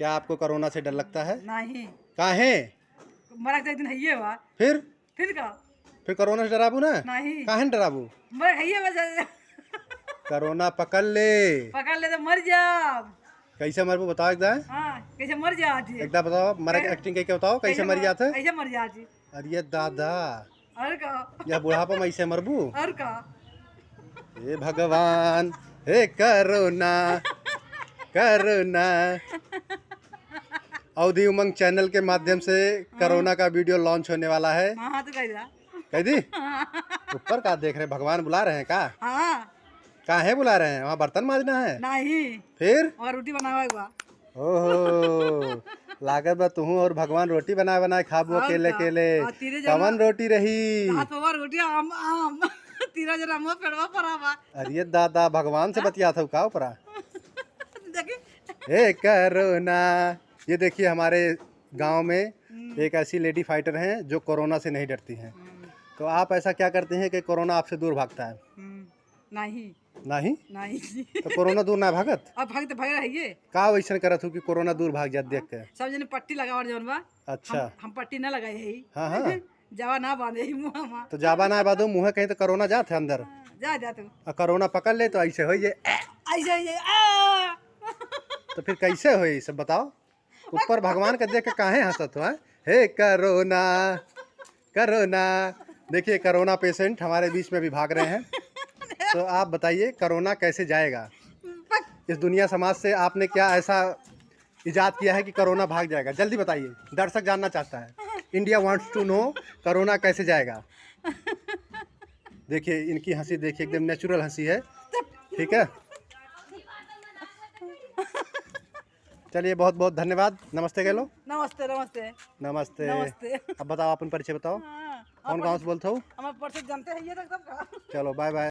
क्या आपको कोरोना से डर लगता है? नहीं। काहे? मरा एक दिन है हुआ। फिर का? फिर कोरोना से डराबू ना? नहीं। काहे न डराबू? मर है बस। कोरोना पकड़ ले। पकड़ ले तो मर जा। कैसे मरबू बताओ एकदम? हाँ, कैसे मर जा जी? एकदम बताओ, मरे की एक्टिंग करके बताओ कैसे मर जाते? कैसे मर जा जी? अरे दादा, और का? या बुढ़ापा में ऐसे मरबू? और का? हे भगवान, हे करुणा करुणा। अवधि उमंग चैनल के माध्यम से कोरोना का वीडियो लॉन्च होने वाला है। हाँ तो कह दी ऊपर का देख रहे हैं, भगवान बुला रहे हैं का? हाँ। काहे बुला रहे हैं? वहाँ बर्तन मांजना है? नहीं। फिर और रोटी बनावा। ओहो, लागत बा तुहू और भगवान रोटी बनाए बनाए खाबू अकेले अकेले। कवन रोटी रही? रोटी आम आम। तीरा जरा मुंह पेड़वा परावा। अरे दादा, भगवान से बतिया था का ऊपरा? हे करुणा। ये देखिए, हमारे गांव में एक ऐसी लेडी फाइटर हैं जो कोरोना से नहीं डरती हैं। तो आप ऐसा क्या करते हैं कि कोरोना आपसे दूर भागता है? नहीं। नहीं? नहीं। तो कोरोना दूर ना भागत? अब भाग रही है। का वैसा करत हो कि कोरोना दूर भाग जात देख के? सब जने पट्टी लगावत जवन बा। अच्छा। हम पट्टी ना लगाई है। हाँ हाँ। जावा ना बांधे ही मुंह में। तो जाबा ना बादो मुँह कहीं तो कोरोना जात है अंदर। जा तू। और कोरोना पकड़ ले तो ऐसे हो ये। ऐसे तो फिर कैसे हो ये सब बताओ? ऊपर भगवान का देख के काहे हंसत हो? हे करोना करोना। देखिए, कोरोना पेशेंट हमारे बीच में भी भाग रहे हैं। तो आप बताइए, कोरोना कैसे जाएगा? इस दुनिया समाज से आपने क्या ऐसा इजाद किया है कि कोरोना भाग जाएगा? जल्दी बताइए, दर्शक जानना चाहता है। India wants to know, corona कैसे जाएगा? देखिए, इनकी हंसी देखिए, एकदम नेचुरल हंसी है। ठीक है, चलिए, बहुत बहुत धन्यवाद। नमस्ते कह लो। नमस्ते नमस्ते नमस्ते। नमस्ते। अब बताओ, अपन परिचय बताओ। कौन गाँव से बोलते हो? हमारे परिचय जानते हैं ये तक। चलो, बाय बाय।